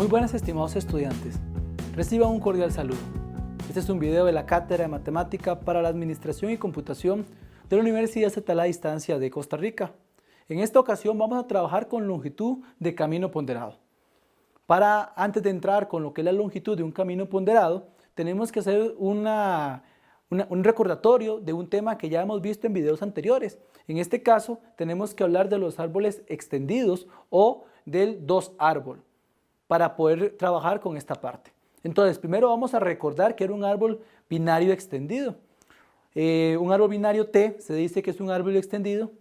Muy buenas, estimados estudiantes. Reciban un cordial saludo. Este es un video de la Cátedra de Matemática para la Administración y Computación de la Universidad Estatal a Distancia de Costa Rica. En esta ocasión vamos a trabajar con longitud de camino ponderado. Antes de entrar con lo que es la longitud de un camino ponderado, tenemos que hacer un recordatorio de un tema que ya hemos visto en videos anteriores. En este caso, tenemos que hablar de los árboles extendidos o del dos árbol para poder trabajar con esta parte. Entonces, primero vamos a recordar que era un árbol binario extendido. Un árbol binario T se dice que es un árbol extendido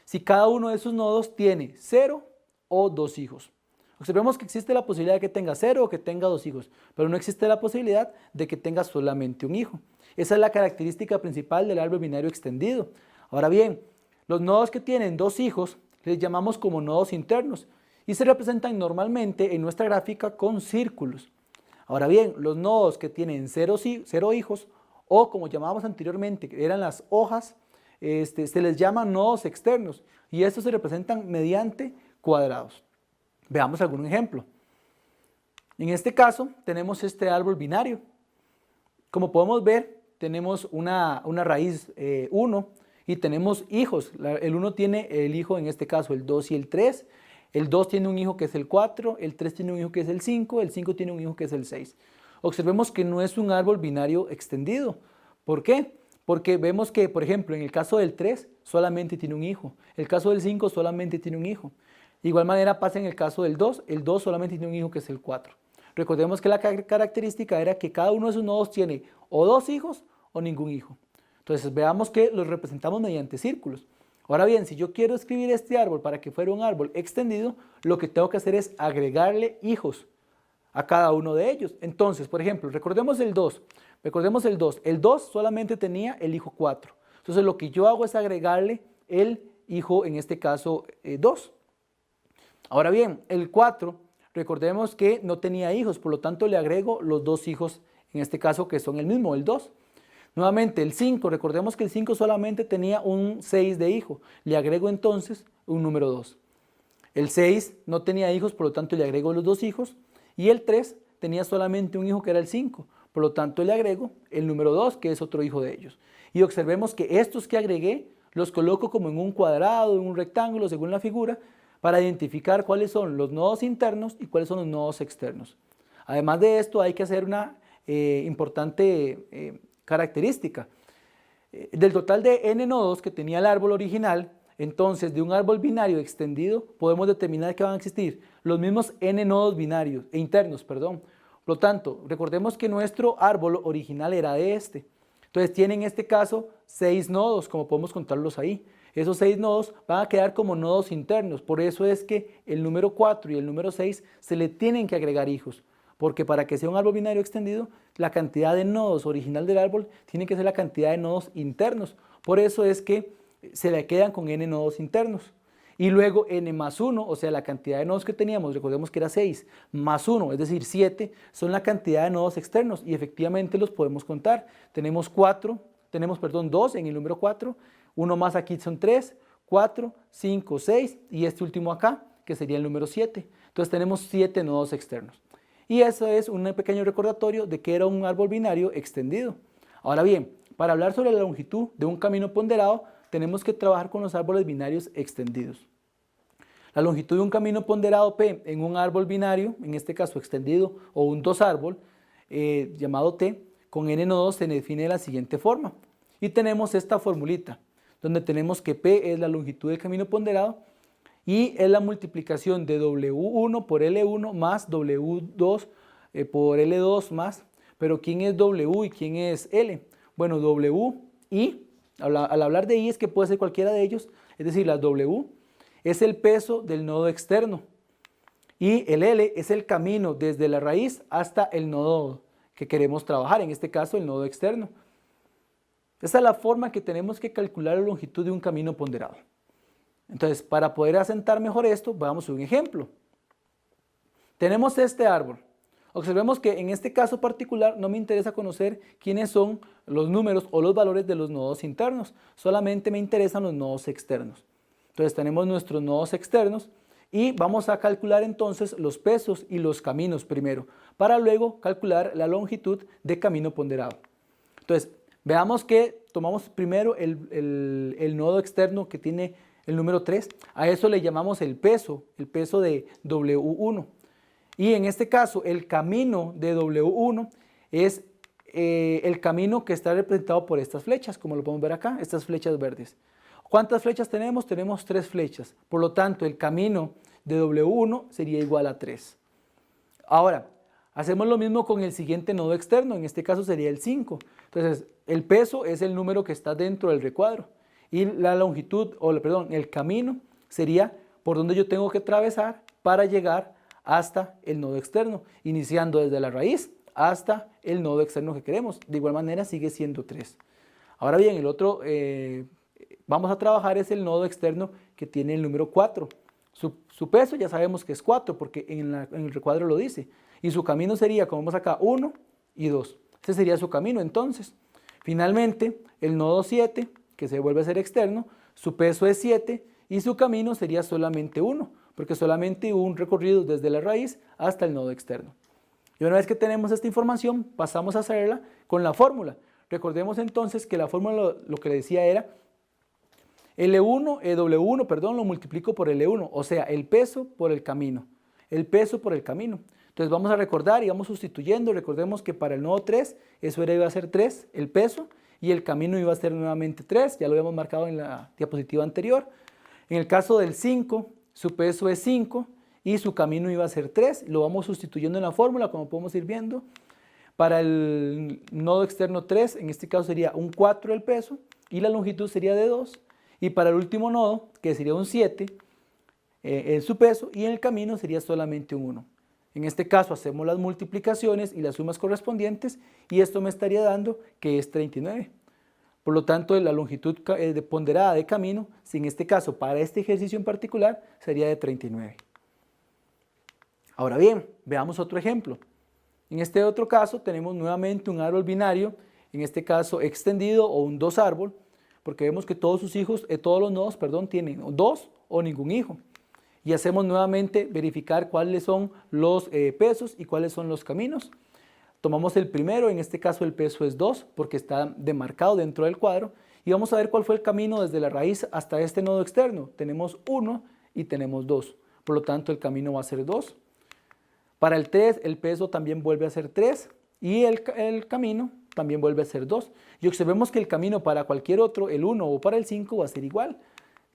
si cada uno de sus nodos tiene 0 o 2 hijos. Observemos que existe la posibilidad de que tenga 0 o que tenga 2 hijos, pero no existe la posibilidad de que tenga solamente un hijo. Esa es la característica principal del árbol binario extendido. Ahora bien, los nodos que tienen 2 hijos les llamamos como nodos internos y se representan normalmente en nuestra gráfica con círculos. Ahora bien, los nodos que tienen 0 hijos o como llamábamos anteriormente, que eran las hojas, se les llaman nodos externos y estos se representan mediante cuadrados. Veamos algún ejemplo. En este caso tenemos este árbol binario. Como podemos ver, tenemos una raíz 1 y tenemos hijos. El 1 tiene el hijo, en este caso el 2 y el 3. El 2 tiene un hijo que es el 4, el 3 tiene un hijo que es el 5, el 5 tiene un hijo que es el 6. Observemos que no es un árbol binario extendido. ¿Por qué? Porque vemos que, por ejemplo, en el caso del 3 solamente tiene un hijo, el caso del 5 solamente tiene un hijo. De igual manera pasa en el caso del 2, el 2 solamente tiene un hijo que es el 4. Recordemos que la característica era que cada uno de sus nodos tiene o 2 hijos o ningún hijo. Entonces veamos que los representamos mediante círculos. Ahora bien, si yo quiero escribir este árbol para que fuera un árbol extendido, lo que tengo que hacer es agregarle hijos a cada uno de ellos. Entonces, por ejemplo, recordemos el 2. El 2 solamente tenía el hijo 4. Entonces lo que yo hago es agregarle el hijo, en este caso 2. Ahora bien, el 4, recordemos que no tenía hijos, por lo tanto le agrego los 2 hijos, en este caso que son el mismo, el 2. Nuevamente el 5, recordemos que el 5 solamente tenía un 6 de hijo, le agrego entonces un número 2. El 6 no tenía hijos, por lo tanto le agrego los 2 hijos. Y el 3 tenía solamente un hijo que era el 5, por lo tanto le agrego el número 2, que es otro hijo de ellos. Y observemos que estos que agregué los coloco como en un cuadrado, en un rectángulo, según la figura, para identificar cuáles son los nodos internos y cuáles son los nodos externos. Además de esto hay que hacer una importante característica. Del total de n nodos que tenía el árbol original, entonces de un árbol binario extendido podemos determinar que van a existir los mismos n nodos binarios internos. Por lo tanto, recordemos que nuestro árbol original era de este. Entonces tiene en este caso 6 nodos, como podemos contarlos ahí. Esos 6 nodos van a quedar como nodos internos, por eso es que el número 4 y el número 6 se le tienen que agregar hijos, porque para que sea un árbol binario extendido, la cantidad de nodos original del árbol tiene que ser la cantidad de nodos internos, por eso es que se le quedan con n nodos internos. Y luego n más 1, o sea la cantidad de nodos que teníamos, recordemos que era 6, más 1, es decir 7, son la cantidad de nodos externos y efectivamente los podemos contar. Tenemos 2 en el número 4, uno más aquí son 3, 4, 5, 6 y este último acá que sería el número 7. Entonces tenemos 7 nodos externos. Y eso es un pequeño recordatorio de que era un árbol binario extendido. Ahora bien, para hablar sobre la longitud de un camino ponderado, tenemos que trabajar con los árboles binarios extendidos. La longitud de un camino ponderado P en un árbol binario, en este caso extendido o un dos árbol llamado T, con n nodos se define de la siguiente forma. Y tenemos esta formulita, donde tenemos que P es la longitud del camino ponderado y es la multiplicación de W1 por L1 más W2 por L2 más, pero ¿quién es W y quién es L? Bueno, W y, al hablar de I es que puede ser cualquiera de ellos, es decir, la W es el peso del nodo externo y el L es el camino desde la raíz hasta el nodo que queremos trabajar, en este caso el nodo externo. Esa es la forma que tenemos que calcular la longitud de un camino ponderado. Entonces, para poder asentar mejor esto, veamos un ejemplo. Tenemos este árbol. Observemos que en este caso particular no me interesa conocer quiénes son los números o los valores de los nodos internos, solamente me interesan los nodos externos. Entonces tenemos nuestros nodos externos Y vamos a calcular entonces los pesos y los caminos primero, para luego calcular la longitud de camino ponderado. Entonces, veamos que tomamos primero el nodo externo que tiene el número 3, a eso le llamamos el peso de W1. Y en este caso, el camino de W1 es el camino que está representado por estas flechas, como lo podemos ver acá, estas flechas verdes. ¿Cuántas flechas tenemos? Tenemos 3 flechas, por lo tanto el camino de W1 sería igual a 3. Ahora, hacemos lo mismo con el siguiente nodo externo, en este caso sería el 5. Entonces, el peso es el número que está dentro del recuadro y la longitud, el camino sería por donde yo tengo que atravesar para llegar hasta el nodo externo, iniciando desde la raíz hasta el nodo externo que queremos. De igual manera sigue siendo 3. Ahora bien, el otro vamos a trabajar es el nodo externo que tiene el número 4. Su peso ya sabemos que es 4 porque en el recuadro lo dice. Y su camino sería, como vemos acá, 1 y 2. Ese sería su camino entonces. Finalmente, el nodo 7, que se vuelve a ser externo, su peso es 7 y su camino sería solamente 1, porque solamente hubo un recorrido desde la raíz hasta el nodo externo. Y una vez que tenemos esta información, pasamos a hacerla con la fórmula. Recordemos entonces que la fórmula lo que le decía era W1 lo multiplico por L1, o sea, el peso por el camino. El peso por el camino. Entonces vamos a recordar y vamos sustituyendo. Recordemos que para el nodo 3, eso iba a ser 3, el peso, y el camino iba a ser nuevamente 3, ya lo habíamos marcado en la diapositiva anterior. En el caso del 5, su peso es 5 y su camino iba a ser 3, lo vamos sustituyendo en la fórmula, como podemos ir viendo. Para el nodo externo 3, en este caso sería un 4 el peso y la longitud sería de 2. Y para el último nodo, que sería un 7, en su peso y en el camino sería solamente un 1. En este caso hacemos las multiplicaciones y las sumas correspondientes y esto me estaría dando que es 39. Por lo tanto, la longitud ponderada de camino, si en este caso para este ejercicio en particular, sería de 39. Ahora bien, veamos otro ejemplo. En este otro caso tenemos nuevamente un árbol binario, en este caso extendido o un 2 árbol, porque vemos que todos los nodos, tienen 2 o ningún hijo. Y hacemos nuevamente verificar cuáles son los pesos y cuáles son los caminos. Tomamos el primero, en este caso el peso es 2 porque está demarcado dentro del cuadro y vamos a ver cuál fue el camino desde la raíz hasta este nodo externo. Tenemos 1 y tenemos 2, por lo tanto el camino va a ser 2. Para el 3 el peso también vuelve a ser 3 y el camino también vuelve a ser 2. Y observemos que el camino para cualquier otro, el 1 o para el 5 va a ser igual.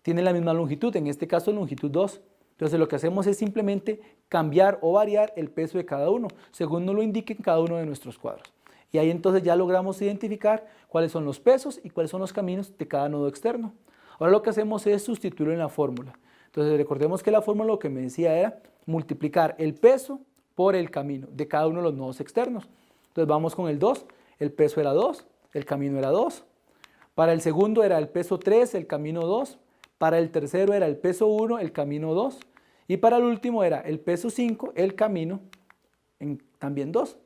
Tiene la misma longitud, en este caso longitud 2. Entonces lo que hacemos es simplemente cambiar o variar el peso de cada uno, según nos lo indique en cada uno de nuestros cuadros. Y ahí entonces ya logramos identificar cuáles son los pesos y cuáles son los caminos de cada nodo externo. Ahora lo que hacemos es sustituirlo en la fórmula. Entonces recordemos que la fórmula lo que me decía era multiplicar el peso por el camino de cada uno de los nodos externos. Entonces vamos con el 2, el peso era 2, el camino era 2. Para el segundo era el peso 3, el camino 2. Para el tercero era el peso 1, el camino 2. Y para el último era el peso 5, el camino también 2.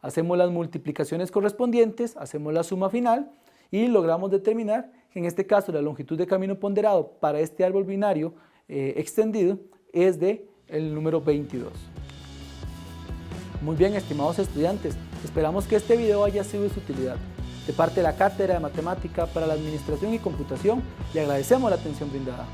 Hacemos las multiplicaciones correspondientes, hacemos la suma final y logramos determinar que en este caso la longitud de camino ponderado para este árbol binario extendido es de el número 22. Muy bien, estimados estudiantes, esperamos que este video haya sido de su utilidad. De parte de la Cátedra de Matemática para la Administración y Computación, le agradecemos la atención brindada.